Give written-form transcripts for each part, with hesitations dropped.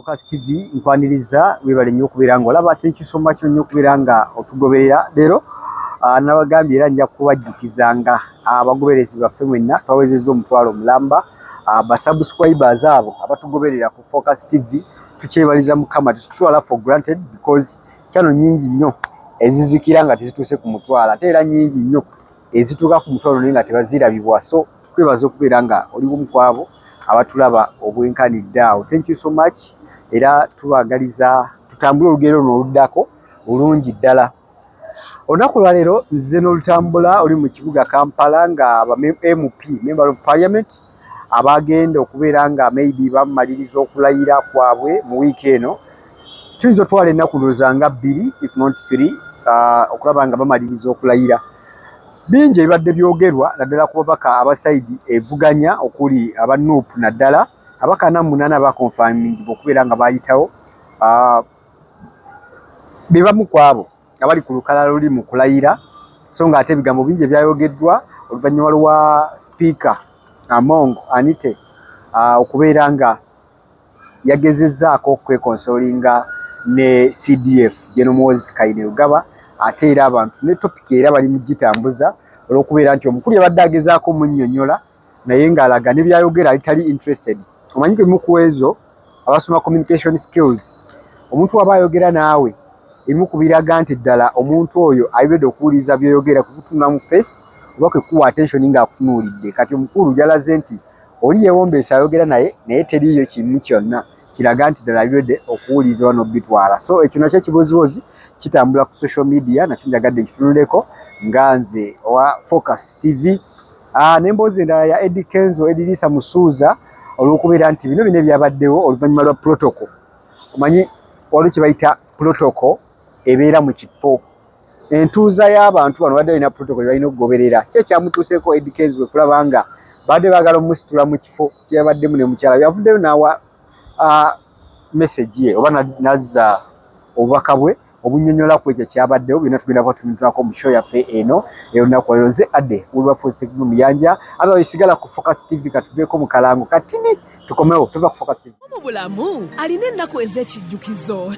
Focus TV nkwaniriza webale nnyo okubeera ng'olaba. Thank you so much nnyo okubeera nga otugoberera. Leero nabagambye era nja kubajjukizanga abagoberezi baffe mwenna twawezezza omutwalo mulamba. Basubscribers abo abatugoberera ku Focus TV tukyebaliza Mukama, tutwala for granted because channel nyingi nnyo ezizikira nga tezituuse ku mutwalo, ate era nyingi nnyo ezituuka ku mutwalo naye nga tebazirabibwa. So tukwebaza okubeera nga oli omu ku abo abatulaba obwenkanidde awo. Thank you so much. Era tubagaliza tutambule olugero luno oluddako bulungi ddala. Olunaku lwa leero nzize n'olutambula oli mu kibuga Kampala nga aba MP Member of Parliament abagenda okubeera nga maybe bamaliriza okulayira kwabwe mu wiiki eno. Tuyinza otwala ennaku ndowooza nga 2 if not 3 okulaba nga bamaliriza okulayira. Bingi ebibadde byogerwa naddala ku babaka abasaidi evuganya okuli aba NUP naddala abaka 48 bakonfirming okubeera nga bayitawo. Bebamu kwabo abali ku lukalala luli mu kulayira, so nga ate ebigambo bingi ebyayogeddwa oluvannyuma lwa Speaker Among Anite okubeera nga yagezezzaako kwekonsolinga ne CDF General Moses Kainerugaba, ate era abantu ne topic era bali mu gitambuza olw'okubeera nti omukulu yabadde agezaako munnyonnyola naye ng'alaga ne byayogera alitali interested. Omanyi ke mu ezo abasoma communication skills, omuntu waba ayogera naawe ebimu ku biraga nti ddala omuntu oyo ayibedde okuwuliriza by'oyogera kukutuna mu face oba kwekuwa attention ng'akutunuulidde. Kati omukulu yalaze nti oli yeewombeesa ayogera naye teriiyo kimu kyonna kiraga nti ddala ayibedde okuwuliriza wano bitwala. So ekyo nakyo kibozibozi kitambula ku social media, nakyo njagadde nkitunuleko nga nze owa Focus TV. N'emboozi endala ya Eddie Kenzo Edilisa Musuuza olw'okubeera nti bino byabaddewo oluvannyuma lwa protocol. Omanyi waliwo kye bayita protocol ebeera mu kifo, entuuza y'abantu bano badde balina protocol balina okugoberera. Ki ekyamutuuseeko Eddie Kenzo bwe kulaba nga badde baagala omusitula mu kifo kyeyabaddemu ne mukyala yavuddeyo n'awa message ye oba nazza obubaka bwe obunnyonnyola ku ekyo kyabaddewo. Byonna tugenda kuba tumitulako mu show yaffe eno ey'olunaku lwa leero. Nze Adde Wilberforce Muyanja, otherwise sigala ku Focus TV katuveeko mu kalango katini tukomewo tuva ku Focus TV. Mu bulamu alina ennaku ez'ekijjukizo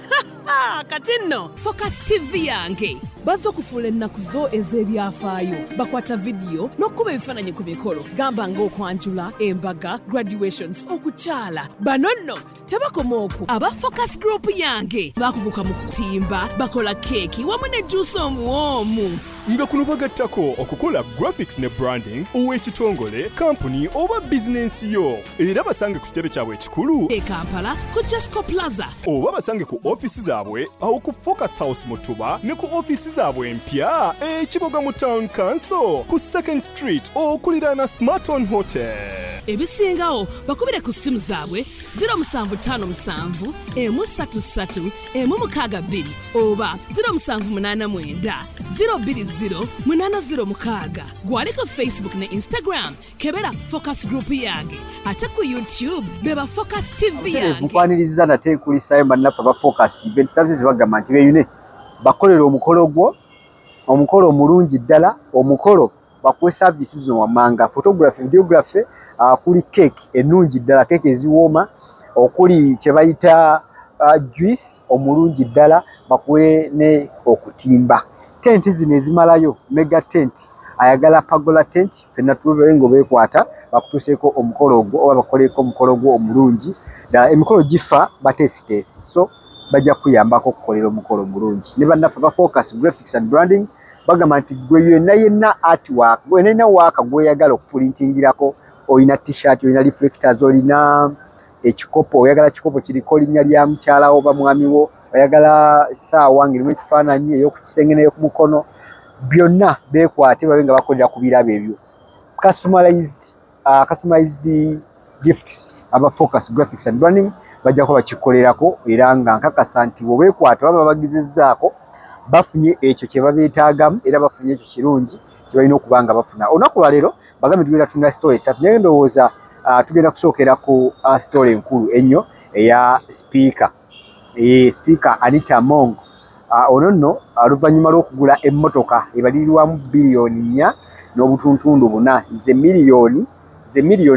kati nno Focus TV yange bazze okufuula ennaku zo ez'ebyafaayo, bakwata vidiyo n'okkuba ebifaananyi ku mikolo gamba ng'okwanjula, embaga, graduations, okukyala. Bano nno tebakoma okwo, aba Focus Group yange bakuguka mu kutimba, bakola keeki wamu ne juice omuwoomu. Nga kuno bagattako okukola graphics ne branding ow'ekitongole, kampuni oba bizinensi yo. Era basange ku kitebe kyabwe ekikulu e Kampala ku Jasco Plaza, oba basange ku ofisi zaabwe awo ku Focus House Mutuba ne ku ofisi zaabwe empya Kiboga mu Town Council ku 2nd Street okuliraana Smarton Hotel. Ebisingawo bakubire ku simu zaabwe 0757 133 162 oba 0789 020 gwali ku Facebook ne Instagram kebera Focus Group yange, ate ku YouTube beba Focus TV yange. Nkwaniriza nate kuli Simon naffe ba Focus Event Services bagamba nti beyune bakolera omukolo gwo, omukolo omulungi ddala, omukolo bakuwe services zo wamanga, photography, videography, kuli cake ennungi ddala, cake eziwooma, okuli kye bayita juice omulungi ddala, bakuwe ne okutimba. Tent zino ezimalayo mega tent, ayagala pagola tent, fenna tubeere ng'obeekwata bakutuuseeko omukolo ogwo oba bakoleeko omukolo gwo omulungi ddala. Emikolo gifa bateesiteesi, so bajja kuyambako okukolera omukolo omulungi. Ne bannaffe ba Focus Graphics and Branding bagamba nti gwe yenna artwork, gwe yenna waaka gweyagala okuprintingirako, olina t-shirt, olina reflectors, olina ekikopo, oyagala kikopo kiriko linnya lya mukyala oba mwami wo, oyagala ssaawa ng'erimu ekifaananyi ey'okukisenge n'ey'oku mukono, byonna beekwate babe nga bakolera ku birabo ebyo. Customized gifts aba Focus Graphics and Branding bajja kuba bakikolerako, era nga nkakasa nti bwebeekwata baba bagezezzaako bafunye ekyo kye babeetaagamu era bafunye ekyo kirungi kye balina okuba nga bafuna. Olunaku lwa leero bagambe tugenda tunda story 3 naye ndowooza tugenda kusookera ku story enkulu ennyo eya Speaker Anita Among. Ono nno oluvannyuma lw'okugula emmotoka ebalirirwamu biliyoni 4 n'obutuntundu 4 ze miliyoni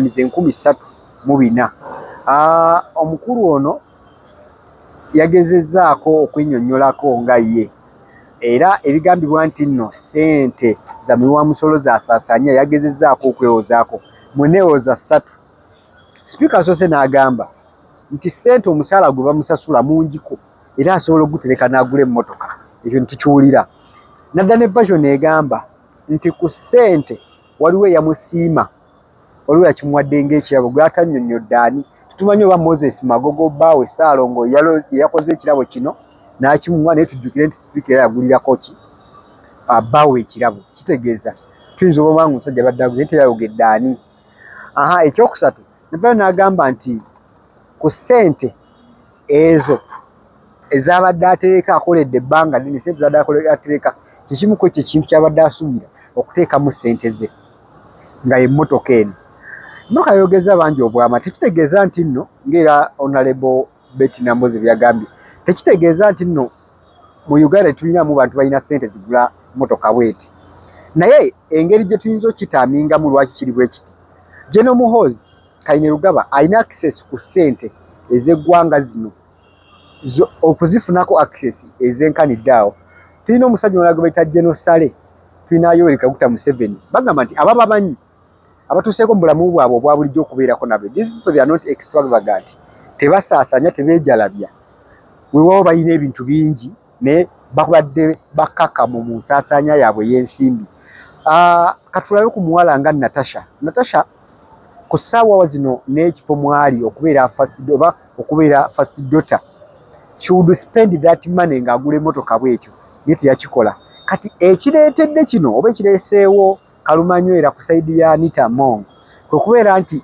3,400. Omukulu ono yagezezzaako okwennyonnyolako nga ye era ebigambibwa nti nno ssente za miwa musolo zasaasaanya yagezezzaako okwewozaako mweneewoza 3. Sipiika asoose n'agamba nti ssente omusaala gwe bamusasula mungiko era asobola ogutereka n'agula emmotoka ekyo ntikiwulira. Nadda ne version egamba nti ku ssente waliwo eyamusiima waliwo yakimuwadde ng'ekirabo gwe atannyonnyodde ani. Tumanyi oba Moses Magogo Bbaawe Ssaalongo yakoze ekirabo kino n'akimuwa naye tujjukire nti sipiika era yagulirako ki Bbaawe ekirabo. Kitegeeza tuyinza oba nga omusajja badde aguze nti yayogedde ani. Ekyokusatu navayo n'agamba nti ku ssente ezo ezabadde atereka akoledde ebbanga ddene ssente zabadde atereka kikimu ku ekyo ekintu kyabadde asuubira okuteekamu ssente ze nga emmotoka eno. Emmotoka yogeza bangi obwama tekitegeeza nti nno ng'era Honorable Betty Namboze byagambye tekitegeeza nti nno mu Uganda tulinamu bantu balina ssente zigula mmotoka bweti. Naye engeri gye tuyinza okitaamingamu lwaki kiri bwe kiti General Muhoozi Kainerugaba alina access ku ssente ez'eggwanga zino okuzifunako access ez'enkanidde awo. Tulina omusajja omulala gwe bayita General Sale, tulina Yoweri Kaguta Museveni. Bagamba nti aba bamanyi abatuuseeko mu bulamu bwabwe obwa bulijjo okubeerako nabwe. These people they are not extravagant. Tebasaasanya, tebeejalabya. Weewaawo balina ebintu bingi naye babadde bakkakkamu mu nsaasaanya yaabwe y'ensimbi. Katulabe ku muwala nga Natasha. Natasha ku ssaawa zino n'ekifo mwali okubeera first daughter. She would spend that money ng'agula emmotoka bw'ekyo naye teyakikola. Kati ekireetedde kino oba ekireeseewo kalumanywera ku sayidi ya Anita Among kwe kubeera nti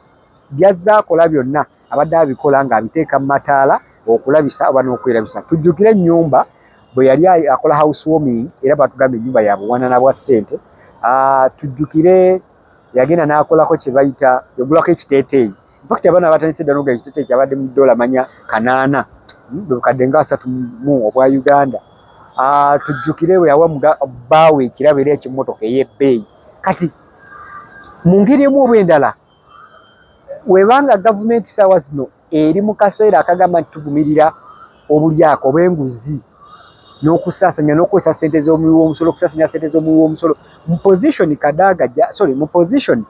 byazaakola byonna abadde abikola ng'abiteeka mu mataala okulabisa oba n'okwerabisa. Tujjukire ennyumba bwe yali akola housewarming era batugamba ennyumba ya buwanana bwa ssente. Tujjukire yagenda n'akolako kye bayita yagulako ekiteeteeyi. Infact abaana batandise dda n'ogula ekiteeteeyi kyabadde mu $8 8 bukadde nga 3 obwa Uganda. Tujjukire bwe yawa Bbaawe ekirabo era ekimmotoka ey'ebbeeyi. Kati mu ngeri emu oba endala webanga gavumenti ssaawa zino eri mu kaseera akagamba nti tuvumirira obulyako obw'enguzi n'okusaasanya n'okukozesa ssente z'omuwi w'omusolo okusaasanya ssente z'omuwi w'omusolo mu position mu position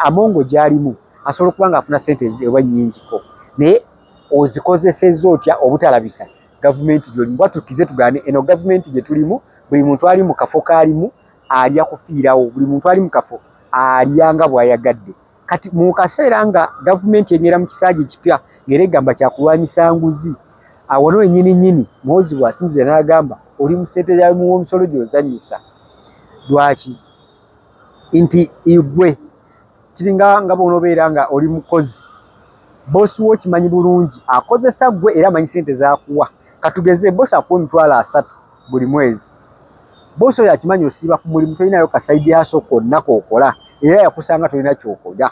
Amongo gy'alimu asobola okuba ng'afuna ssente oba nnyingiko naye ozikozesezza otya obutalabisa gavumenti gy'olimu. Bwatukize tugaane eno gavumenti gye tulimu buli muntu ali mu kafo k'alimu alya kufiirawo, buli muntu ali mu kafo alya nga bw'ayagadde. Kati mu kaseera nga gavumenti enyera mu kisaaji ekipya ng'era egamba kyakulwanyisa nguzi awo wennyini Muhoozi bw'asinzira n'agamba oli mu ssente z'omusolo gy'ozannyisa. Lwaki? Nti igwe kiringa nga bw'onoobeera nga oli mukozi boosi wo kimanyi bulungi akozesa gwe era amanyi ssente z'akuwa. Katugeze boosi akuwa $30 buli mwezi. Boosi oyo akimanyi osiiba ku mulimu tolinayo kasayidi yaso konna k'okola era yakusanga tolina ky'okola.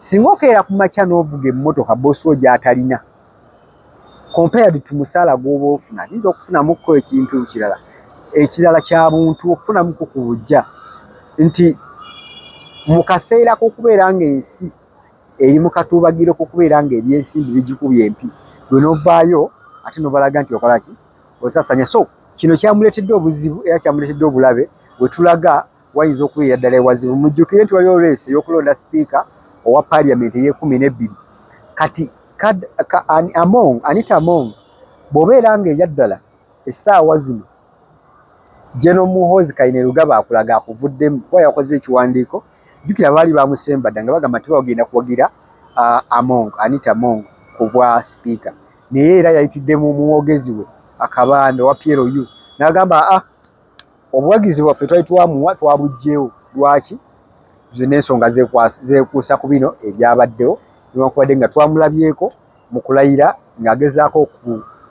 Singa okeera ku makya n'ovuga emmotoka boosi wo gy'atalina compared to musaala gw'oba ofuna yinza okufunamukko ekintu ekirala kya muntu okufunamuko ku bujja nti mu kaseera k'okubeera ng'ensi eri mu katuubagiro k'okubeera ng'ebyensimbi bigikubye empi gwe n'ovaayo ate n'obalaga nti okola ki osaasanya. So kino kyamuleetedde obuzibu era kyamuleetedde obulabe bwe tulaga wayinza okubeera ddala ewazibu. Mujjukire nti waliwo leesi ey'okulonda sipiika owa paaliyamenti ey'e12. Kati Anita Among bw'obeera ng'erya ddala essaawa zino General Muhoozi Kainerugaba akulaga akuvuddemu kuba yakoze ekiwandiiko. Jjukira baali bamusemba dda nga bagamba nti bagenda kuwagira Anita Among ku bwa sipiika naye era yayitiddemu omuwogezi we Akabanda owa PLU n'agamba obuwagizi bwaffe twali twamuwa twabuggyewo. Lwaki? Zonna ensonga zeekuusa ku bino ebyabaddewo newankubadde nga twamulabyeko mu kulayira ng'agezaako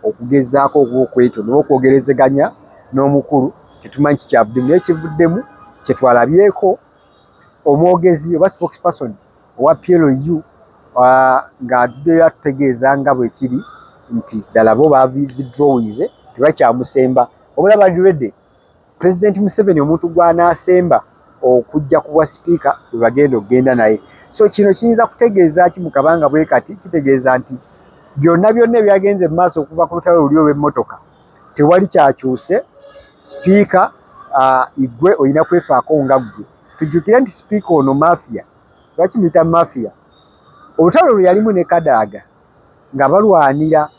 okugezaako okwetyo n'okwogerezeganya n'omukulu tetumanyi kikyavuddemu naye kivuddemu kyetwalabyeko omwogezi oba spokesperson owa PLU ng'atuddeyo atutegeeza nga bwe kiri nti ddala bo bavidrowize tebakyamusemba. Obula badirede President Museveni omuntu gw'anaasemba okujja ku bwa sipiika bwe bagenda okugenda naye. So kino kiyinza kutegeeza ki mu kabanga bwe kati kitegeeza nti byonna ebyagenze mu maaso okuva ku lutalo luli olw'emmotoka tewali kyakyuse. Sipiika igwe olina kwefaako nga ggwe. Tujjukire nti sipiika ono mafiya, lwaki muyita mafiya? Olutalo lwe yalimu ne Kadaga nga balwanira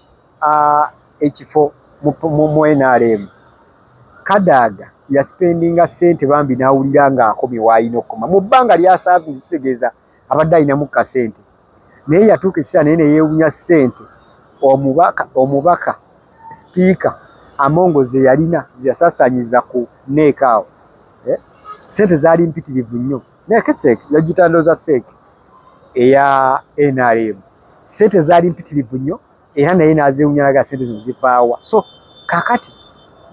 ekifo mu NRM. Kadaga yaspendinga ssente bambi n'awulira ng'akomye w'alina okukoma mu bbanga lyasaavinga, kitegeeza abadde alinamu kasente, naye yatuuka ekiseera naye ne yeewunya ssente. Omubaka sipiika Amongo ze yalina ze yasaasaanyiza ku neeka awo, ssente zaali mpitirivu nnyo. Naye Keseke yagitandooza Seeke eya NRM, ssente zaali mpitirivu nnyo era naye n'azeewunya naga ssente zino zivaawa. So kakati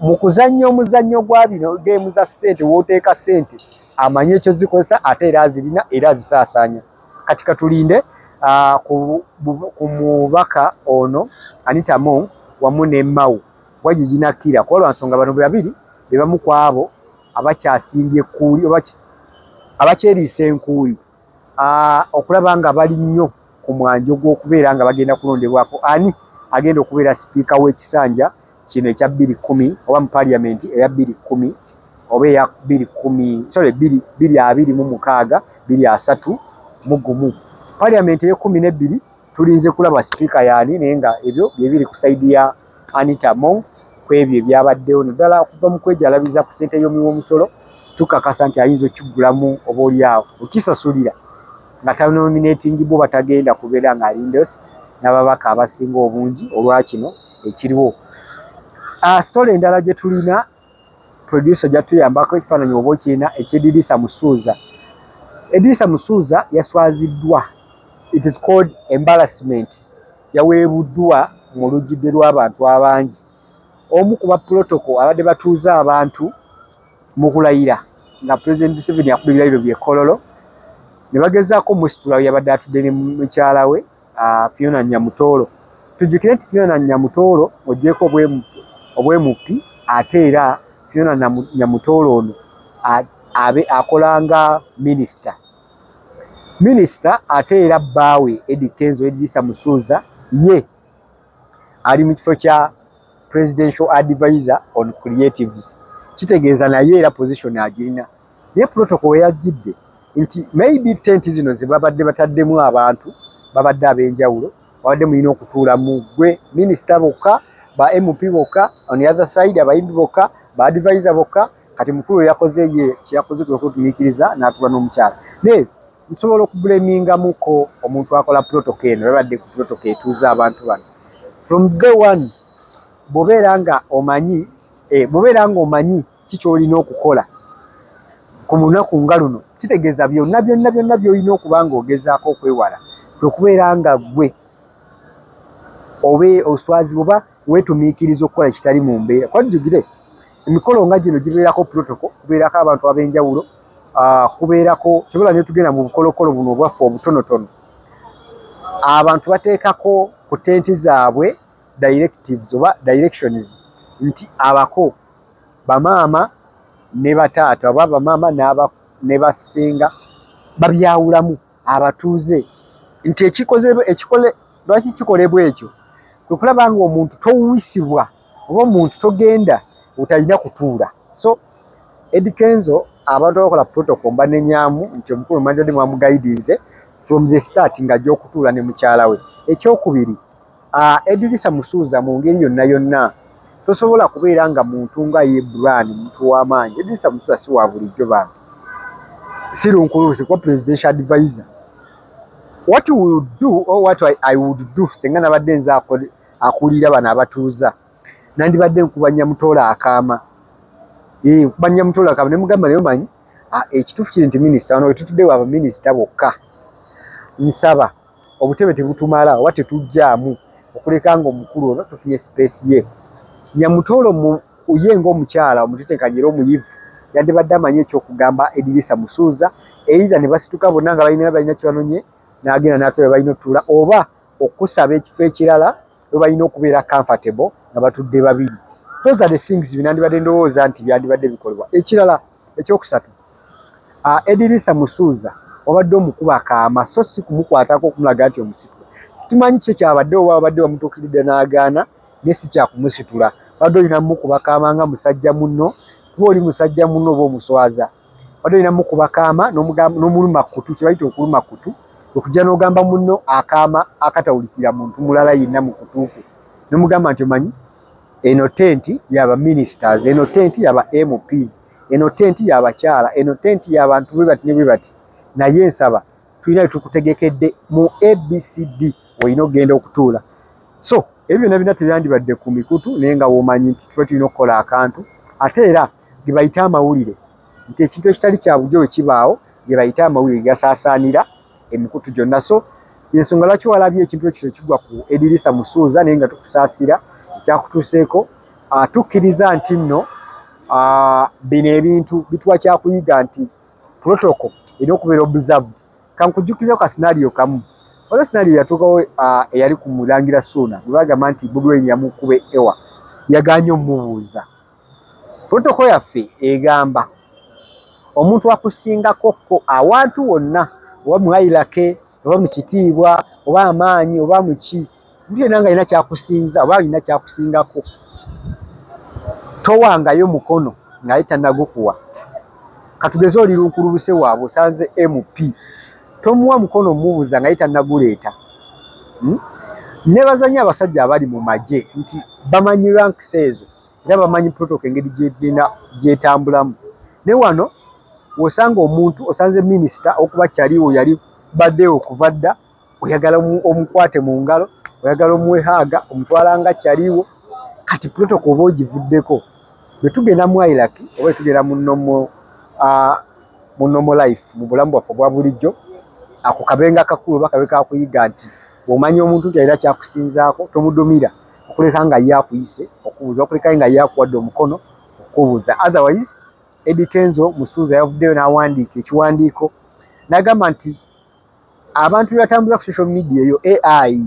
mu kuzannya omuzannyo gwa bino geemu za ssente, wooteeka ssente amanye ekyo zikozesa ate era azirina era azisaasaanya. Kati katulinde ku mubaka ono Anita Among wamu ne Mao Wajiginakira, kwa lwa nsonga bano babiri be bamu ku abo abakyasimbye ekkuuli abakyeriisa enkuuli okulaba nga bali nnyo ku mwanjo gw'okubeera nga bagenda kulondebwako ani agenda okubeera sipiika w'ekisanja kino ekya 2010 oba mu paliamenti eya 2010 oba eya 2026 paliamenti eya 12 tulinze kulaba sipiika yaani, naye nga ebyo bye biri ku sayidi ya Anita Among ku ebyo ebyabaddewo. Naddala okuva mu kwejalabiza ku ssente y'omuwoomusolo tukakasa nti ayinza okigulamu oba oliawo okisasulira nga tanominating bo batagenda kubeera nga alindost n'ababaka abasinga obungi olwa kino ekiriwo. Story endala gye tulina producer gyatuyambako ekifaananyi oba okirina eky'Edirisa Musuuza. Edirisa Musuuza yaswaziddwa, it is called embarrassment, yaweebuddwa mu lujjudde lw'abantu abangi. Omu ku ba protocol abadde batuuza abantu mu kulayira nga President Museveni yakuba ebirayiro by'ekkololo ne bagezaako musitula yabadde atudde ne mukyala we Fiona Nyamutoolo. Tujjukire nti Fiona Nyamutoolo oggyeko obwemupi ate era Fiona Nyamutoolo ono akolanga minisita ate era bbaawe Eddie Kenzo Edirisa Musuuza ye ali mu kifo kya presidential advisor on creatives, kitegeeza naye era position agirina. Naye protocol yajjidde nti maybe tent zino ze babadde bataddemu abantu babadde ab'enjawulo babadde mulina okutuulamu gwe minisita bokka, ba MP bokka, on the other side abayimbi bokka, ba advisor bokka. Kati mukulu yakoze ye kyakoze okutumiikiriza n'atuula n'omukyala. Naye nsobola okubulamingamuko omuntu akola protocol eno babadde ku protocol etuuza abantu bano from day one. Bobeera nga omanyi kikyolina okukola ku lunaku nga luno, kitegeeza byonna by'olina okuba nga ogezaako okwewala okubeera nga gwe obe oswazi oba weetumiikiriza okukola kitali mu mbeera. Kwajjukire emikolo nga gino gibeerako protocol, kubeerako abantu ab'enjawulo, kubeerako kyobola ne tugenda mu bukolokolo buno obwaffe obutonotono, abantu bateekako ku tenti zaabwe directives oba directions nti abako bamaama ne bataata oba bamaama ne basenga babyawulamu abatuuze nti lwaki kikolebwa ekyo kulaba nga omuntu towisibwa oba omuntu togenda utalina kutuula. So Eddie Kenzo abantu abakola protocol mbanenyamu nti omukulu manjode mwamugaidinze from the start nga ajja okutuula ne mukyala we. Ekyokubiri, Edirisa Musuuza mu ngeri yonna tosobola kubeera nga muntu nga ye Brian muntu w'amaanyi. Edirisa Musuuza si wa bulijjo bantu, si lunkuluusi kwa presidential advisor. What we would do or what I would do senga nabadde nze akulira bano abatuuza nandibadde nkuba Nyamutoolo akaama. Nkuba Nyamutoolo akaama ne mugamba naye omanyi ekituufu kiri nti minisita wano wetutuddewo abaminisita bokka nsaba obutebe tebutumala oba tetujjaamu okuleka nga omukulu ono tufunye space ye. Nyamutoolo ye ng'omukyala omutetenkanya era omuyivu yandibadde amanyi ekyokugamba Edirisa Musuuza either ne basituka bonna nga balina kye banonye n'agenda n'atula balina otuula oba okusaba ekifo ekirala we balina okubeera comfortable nga batudde babiri. Those are the things binandibadde ndowooza nti byandibadde bikolebwa. Ekirala ekyokusatu, Edirisa Musuuza obadde omukuba akaama so si kumukwatako okumulaga nti omusitule. situmanyi kyo kyabadde oba abadde bamutuukiridde n'agaana naye si kyakumusitula badde olina mukubakaama nga musajja munno kuba oli musajja munno oba omuswaza badde olina mukubakaama n'omuluma kutu kye bayita okuluma kutu okujja n'ogamba munno akaama akatawulikira muntu mulala yenna mu kutuuku nomugamba nti omanyi eno tenti yaba ministers eno tenti yaba MPs eno tenti yabakyala eno tenti y'abantu bwe bati ne bwe bati naye nsaba tulina tukutegekedde mu ABCD olina okugenda okutuula so ebyo byonna tebyandibadde ku mikutu naye nga womanyi nti tuba tulina okukola akantu ate era ge bayita amawulire nti ekintu ekitali kya bulijjo bwe kibaawo ge bayita amawulire gasaasaanira emikutu gyonna so ensonga lwaki walabye ekintu ekyo kigwa ku Edirisa Musuuza naye nga tukusaasira ekyakutuuseeko tukkiriza nti nno bino ebintu bituwa kyakuyiga nti protocol erina okubeera observed kankujjukizeko ka scenario kamu olwo scenario yatuukawo eyali ku Mulangira Ssuuna bwe bagamba nti Bobi Wine yamukube ewa yaganye omubuuza protocol yaffe egamba omuntu akusingakokko awantu wonna oba muayirake oba mukitiibwa oba amaanyi oba muki omuntu yenna nga alina kyakusinza oba alina kyakusingako towangayo mukono ng'ali tannagukuwa katugeze oli lunkulubuse waabwe osanze MP tomuwa mukono omubuuza ng'ali tannaguleeta nebaza nnyo abasajja abali mu magye nti bamanyi ranks ezo era bamanyi protocol engeri gyetambulamu ne wano wosanga omuntu osanze minisita okuba kyaliwo yali baddewo okuva dda oyagala omukwate mu ngalo oyagala omuwehaaga omutwala nga kyaliwo kati protocol oba ogivuddeko bwe tugenda mu Iraki oba bwe tugenda mu normal life mu bulamu bwaffe obwa bulijjo ako kabenga kakulu oba kabe kakuyiga nti bw'omanyi omuntu nti alina kyakusinzaako tomudumira okuleka nga ye akuyise okubuuza okuleka nga ye akuwadde omukono okubuuza otherwise Eddie Kenzo Musuuza yavuddeyo n'awandiika ekiwandiiko n'agamba nti abantu byatambuza ku social media eyo AI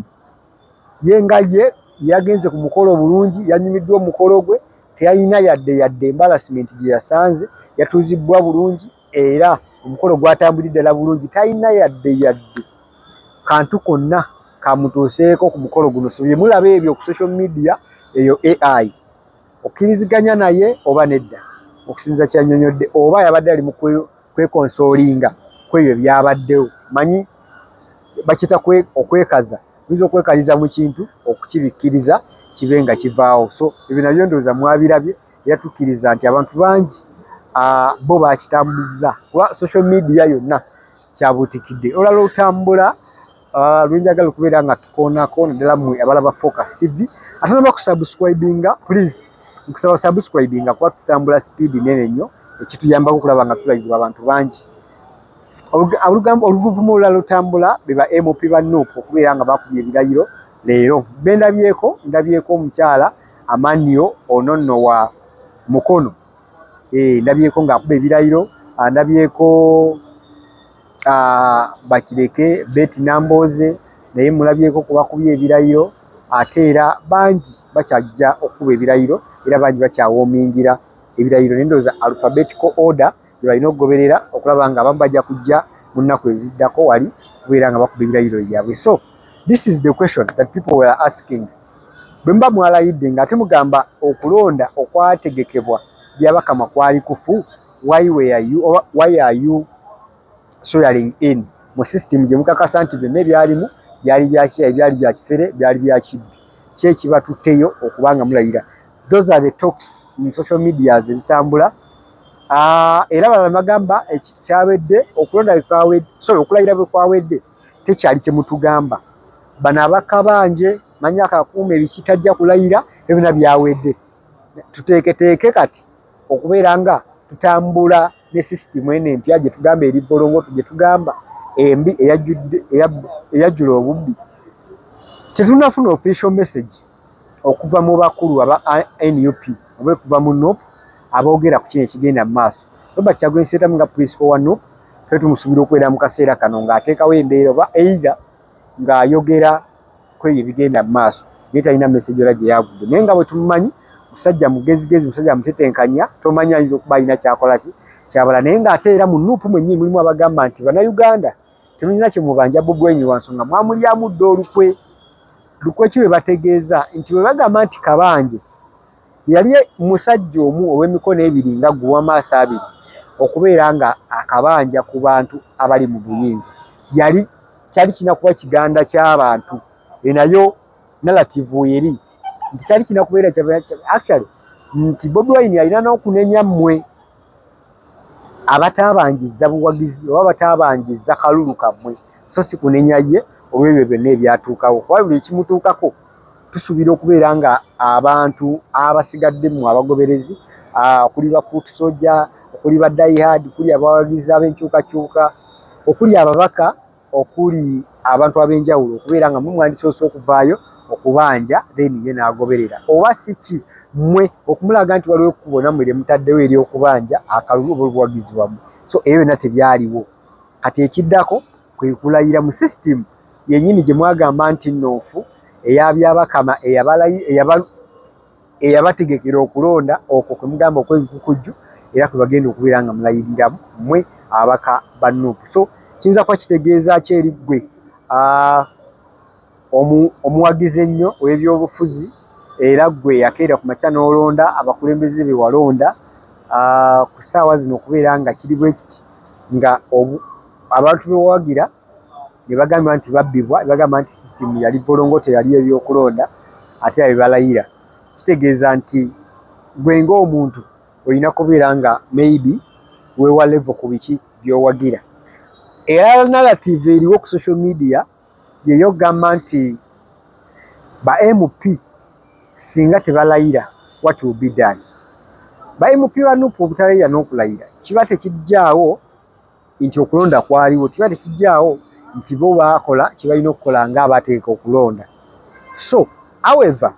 ye nga ye yagenze ku mukolo bulungi yanyumiddwa omukolo gwe teyalina yadde embarrassment gye yasanze yatuuzibwa bulungi era omukolo gwatambulidde ddala bulungi talina yadde kantu konna kamutuuseeko ku mukolo guno so bye mulaba ebyo ku social media eyo AI okkiriziganya naye oba nedda okusinza kyannyonnyodde oba yabadde ali mu kwekonsoolinga kwebyo byabaddewo manyi bakita okwekaza oyinza okwekaliza mu kintu okukibikkiriza kibe nga kivaawo so ebyo nabyo ndowooza mwabirabye era tukkiriza nti abantu bangi bo bakitambuza kuba social media yonna kyabuutikidde olala otambula lwenjagala okubeera nga tukoonako naddala mmwe abalaba Focus TV ate nobakusubscribinga please nkusaba subscribinga kuba tutambula speed nene nnyo ekituyambako okulaba nga tulabirwa abantu bangi oluvuvumu olulala lutambula beba MP ba Nuupu okubeera nga bakubye ebirayiro leero bendabyeko omukyala Amanio Ononno wa Mukono ndabyeko ng'akuba ebirayiro ndabyeko Bakireke Betty Namboze naye mulabyeko kubakubye ebirayiro ate era bangi bakyajja okuba ebirayiro era bangi bakyawoomingira ebirayiro nendooza alphabetical order bye balina okugoberera okulaba nga abamu bajja kujja mu nnaku eziddako wali kubeera nga bakuba ebirayiro byabwe so this is the question that people were asking bwe mba mwalayidde ng'ate mugamba okulonda okwategekebwa byabakama kwali kufu why are you swearing in mu system gye mukakasa nti byonna ebyalimu byali byakira ebyali bya kifere byali bya kibbi ki ekibatutteyo okubanga mulayira those are the talks mu social medias ezitambula era balala bagamba kyawedde okulayira bwe kwawedde tekyali kye mutugamba bano abakabanje manyi akakuuma ebikitajja kulayira ebyonna byawedde tuteeketeeke kati okubeera nga tutambula ne system eno empya gye tugamba eri volongoto gye tugamba embi eyajjula obubbi tetunafuna official message okuva mu bakulu aba NUP oba okuva mu NUP aboogera ku kino ekigenda mu maaso Robert Kyagulanyi Ssentamu nga principal wa NUP twe tumusuubira okubeera mu kaseera kano ng'ateekawo embeera oba either ng'ayogera ku ebyo ebigenda mu maaso naye talina message ola gye yavudde naye nga bwe tumumanyi musajja mugezigezi musajja mutetenkanya tomanyi ayinza okuba alina kyakola ki kyabala naye ng'ate era mu NUP mwennyini mulimu abagamba nti bannayuganda temulina kyemubanja Bobi Wine wansonga mwamulyamu dda olukwe. Lukwe ki bwe bategeeza nti bwe bagamba nti Kabanje yali musajja omu ow'emikono ebiri nga gwe w'amaaso abiri okubeera nga akabanja ku bantu abali mu buyinza kyali kina kuba kiganda ky'abantu nayo narrative eri nti kyali kina kubeera actually nti Bobi Wine alina n'okunenya mmwe abataabangiza buwagizi oba abataabangiza kalulu kammwe so si kunenya ye olw'ebyo byonna ebyatuukawo kuba buli ekimutuukako tusuubira okubeera nga abantu abasigadde mu abagoberezi okuli ba foot soldier okuli ba diehard okuli abawagizi ab'enkyukakyuka okuli ababaka okuli abantu ab'enjawulo okubeera nga mwandisoose okuvaayo okubanja then ye n'agoberera oba si ki mmwe okumulaga nti waliwo ekkubona mmwe mutaddewo eri okubanja akalulu oba obuwagizi bwammwe so ebyo byonna tebyaliwo kati ekiddako kwe kulayira mu system yennyini gye mwagamba nti nnoofu eyabyabakama eyabategekera okulonda okwo kwe mugamba okw'ebikukujju era kwe bagenda okubeera nga mulayiriramu mmwe abaka ba Nuupu so kiyinza kuba kitegeeza ki eri ggwe omuwagizi ennyo w'ebyobufuzi era ggwe yakeera ku makya n'olonda abakulembeze be walonda ku ssaawa zino okubeera nga kiri bwe kiti nga abantu be wawagira ne bagamba nti babbibwa ne bagamba nti system yali volongote yali ebyokulonda ate abebalayira kitegeeza nti gwe ng'omuntu olina kubeera nga maybe weewa level ku biki by'owagira era narrative eriwo ku social media yeyo gamba nti ba MP singa tebalayira what will be done ba MP ba Nuupu obutalayira n'okulayira kiba tekijjaawo nti okulonda kwaliwo kiba tekijjaawo nti bo baakola kibalina okukola nga abateeka okulonda so however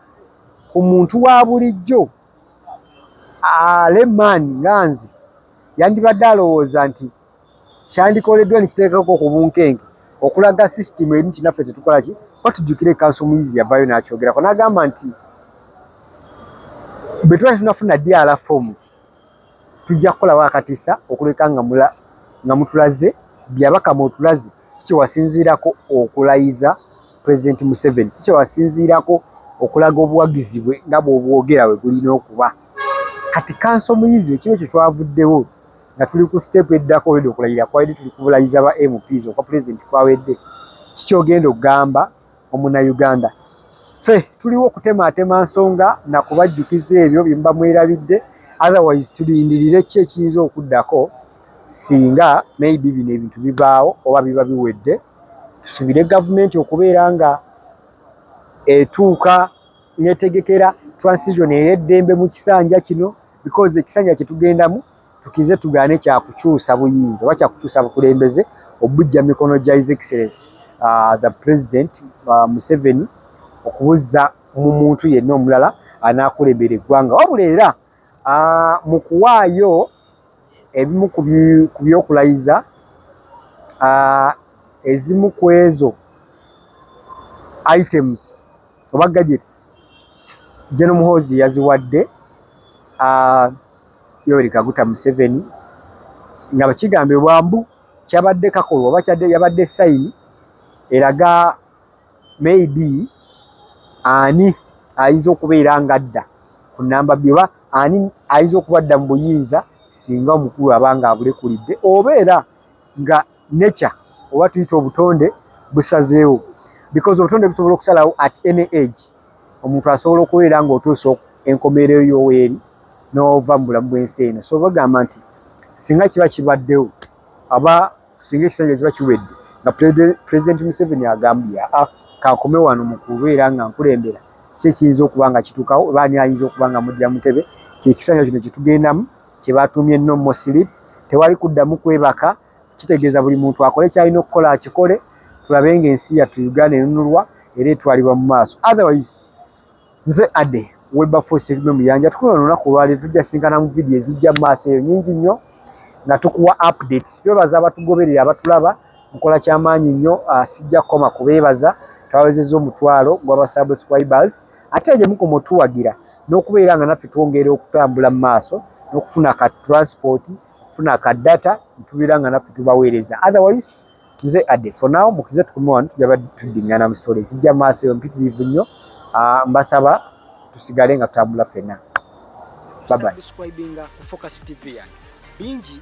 ku muntu wa bulijjo Lemani nga nze yandibadde alowooza nti kyandikoleddwa ne kiteekako ku bunkenke okulaga system eri nti naffe tetukola ki kuba tujjukire Kanso Muyizi yavaayo n'akyogerako n'agamba nti bwe tuba tunafuna DRR forms tujja kukolawo akatisa okuleka nga mutulaze byabaka mutulaze kiki wasinziirako okulayiza President Museveni kiki wasinziirako okulaga obuwagizi bwe nga bw'obwogera bwe bulina okuba kati Kanso Muyizi ekiba ekyo twavuddewo nga tuli ku step eddako olwedde okulayira kwawedde tuli kubulayiza ba MPs okwa President kwawedde kiki ogenda okugamba omunnauganda ffe tuliwo okutematema nsonga na kubajjukiza ebyo bye muba mwerabidde otherwise tulindirire ki ekiyinza okuddako singa maybe bino ebintu bibaawo oba biba biwedde tusubire gavumenti okubeera nga etuuka netegekera transition ey'eddembe mu kisanja kino because ekisanja kye tugendamu tukize tugaane kyakukyusa buyinza oba kyakukyusa bukulembeze obujja mikono gya His Excellency the President Museveni okubuzza mu muntu yenna omulala anaakulembera eggwanga wabula era mu kuwaayo ebimu ku byokulayiza ezimu ku ezo items oba gadgets General Muhoozi yaziwadde Yoweri Kaguta Museveni nga bakigambe bwambu kyabadde kakolwa oba yabadde sayini eraga maybe ani ayinza okubeera nga adda ku namba byoba ani ayinza okuba adda mu buyinza singa omukulu abanga abulekulidde obeera nga nature oba tuyita obutonde busazeewo because obutonde busobola okusalawo at any age omuntu asobola okubeera ng'otuusa enkomeero y'oweeri n'ova mu bulamu bw'ensi eno so bagamba nti singa kiba kibaddewo aba singa ekisanja kiba kiwedde nga President Museveni agambye kakome wano mu kubeera nga nkulembera ki ekiyinza okuba nga kituukawo oba ani ayinza okuba nga mujja mutebe kyekisanja kino kyetugendamu kye batuumye no more sleep tewali kuddamu kwebaka kitegeeza buli muntu akole kyalina okukola akikole tulabe ng'ensi yattu Uganda enunulwa era etwalibwa mu maaso otherwise nze Ade Wilberforce Muyanja tukuba olunaku olwaleero tujja sinkana mu vidiyo ezijja mu maaso eyo nyingi nnyo nga tukuwa updates twebaza abatugoberera abatulaba mukola kyamaanyi nnyo sijja kukoma kubeebaza twawezezza omutwalo gw'aba subscribers ate gye mukoma otuwagira n'okubeera nga naffe twongera okutambula mu maaso n'okufuna ka transport okufuna ka data ntubeera nga naffe tubaweereza otherwise Kize ade for now mukize tukumi wano tujaba tudingana mu story sijja maaso yo mpitirivu nnyo. Mbasaba tusigale nga tutambula fena. Bye bye. Subscribing ku Focus TV. Bingi